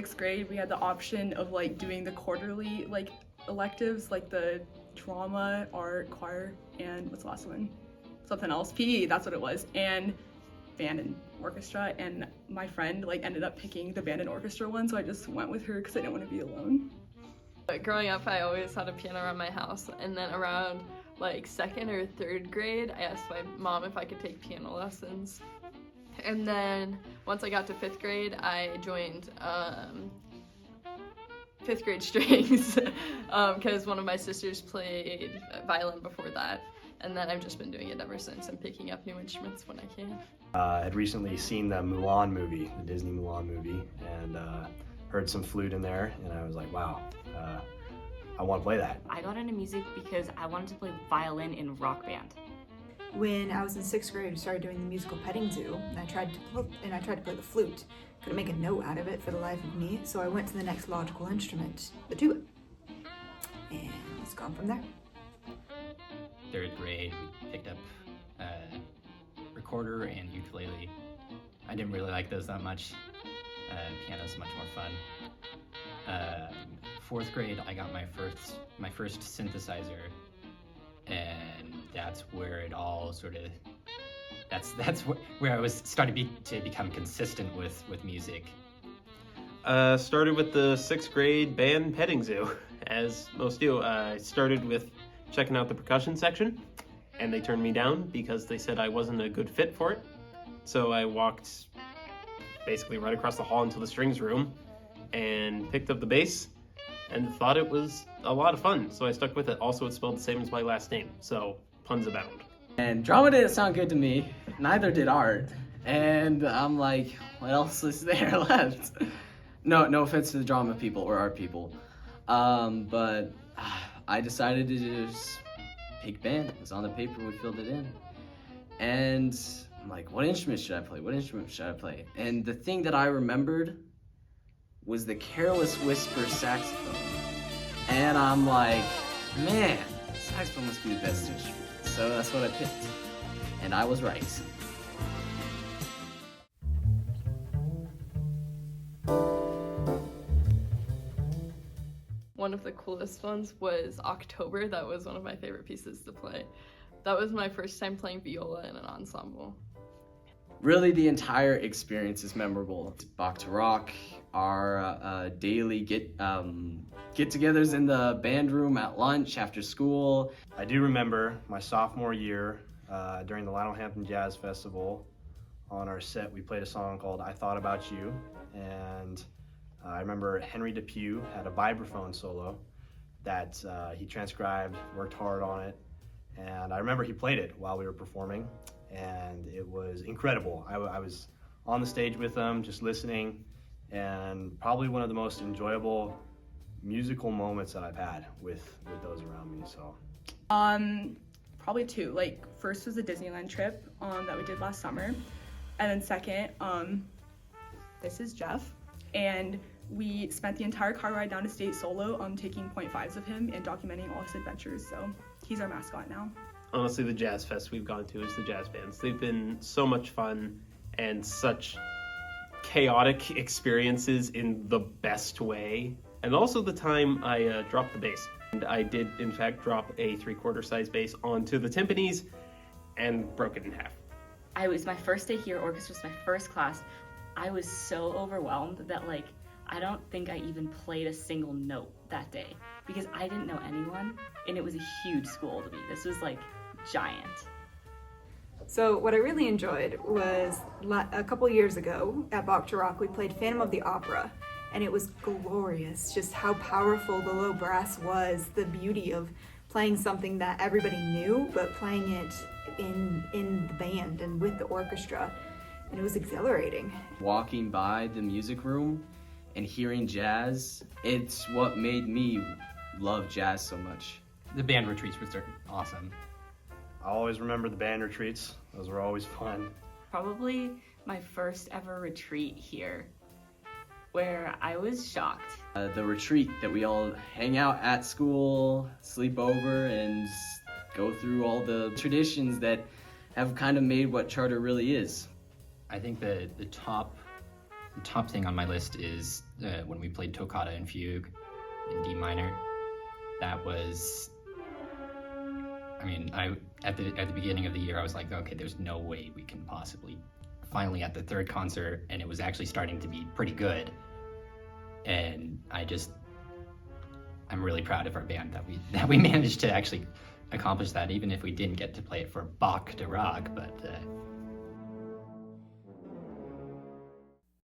6th grade, we had the option of like doing the quarterly like electives, like the drama, art, choir, and what's the last one? Something else. PE, that's what it was. And band and orchestra. And my friend like ended up picking the band and orchestra one, so I just went with her because I didn't want to be alone. Growing up, I always had a piano around my house, and then around like 2nd or 3rd grade, I asked my mom if I could take piano lessons. And then once I got to 5th grade, I joined 5th grade strings because one of my sisters played violin before that. And then I've just been doing it ever since. I'm picking up new instruments when I can. I had recently seen the Mulan movie, the Disney Mulan movie, and heard some flute in there, and I was like, wow, I want to play that. I got into music because I wanted to play violin in a rock band. When I was in 6th grade, I started doing the musical petting zoo, and I tried to play the flute. Couldn't make a note out of it for the life of me, so I went to the next logical instrument, the tuba. And it's gone from there. 3rd grade, we picked up recorder and ukulele. I didn't really like those that much. Piano's much more fun. 4th grade, I got my first synthesizer, and that's where it all sort of, that's where I was starting to become consistent with music. Started with the 6th grade band petting zoo, as most do. I started with checking out the percussion section, and they turned me down because they said I wasn't a good fit for it. So I walked basically right across the hall into the strings room and picked up the bass and thought it was a lot of fun, so I stuck with it. Also, it's spelled the same as my last name, so puns abound. And drama didn't sound good to me, neither did art. And I'm like, what else is there left? No offense to the drama people or art people. But I decided to just pick band. It was on the paper, we filled it in. And I'm like, what instrument should I play? What instrument should I play? And the thing that I remembered was the Careless Whisper saxophone. And I'm like, man, saxophone must be the best instrument. So that's what I picked. And I was right. One of the coolest ones was October. That was one of my favorite pieces to play. That was my first time playing viola in an ensemble. Really, the entire experience is memorable. Bach to Rock, our daily get-togethers in the band room at lunch after school. I do remember my sophomore year during the Littlehampton Jazz Festival. On our set, we played a song called I Thought About You, and I remember Henry Depew had a vibraphone solo that he transcribed, worked hard on it, and I remember he played it while we were performing, and it was incredible. I was on the stage with him, just listening, and probably one of the most enjoyable musical moments that I've had with those around me. So, Probably two. Like, first was a Disneyland trip that we did last summer, and then second, this is Jeff, and we spent the entire car ride down to State solo, taking .5s of him and documenting all his adventures. So he's our mascot now. Honestly, the jazz fest we've gone to is the jazz bands. They've been so much fun and such chaotic experiences in the best way. And also the time I dropped the bass. And I did, in fact, drop a 3/4 size bass onto the timpanis and broke it in half. It was my first day here, orchestra was my first class. I was so overwhelmed that I don't think I even played a single note that day because I didn't know anyone, and it was a huge school to me. This was giant. So what I really enjoyed was a couple years ago at Bach to Rock, we played Phantom of the Opera, and it was glorious, just how powerful the low brass was, the beauty of playing something that everybody knew, but playing it in the band and with the orchestra, and it was exhilarating. Walking by the music room and hearing jazz, it's what made me love jazz so much. The band retreats were awesome. I always remember the band retreats. Those were always fun. Probably my first ever retreat here, where I was shocked. The retreat that we all hang out at school, sleep over, and go through all the traditions that have kind of made what Charter really is. I think the top top thing on my list is when we played Toccata and Fugue in D minor. That was, I mean, at the beginning of the year, I was like, okay, there's no way we can possibly. Finally, at the third concert, and it was actually starting to be pretty good. And I'm really proud of our band that we managed to actually accomplish that, even if we didn't get to play it for Bach de Rock, but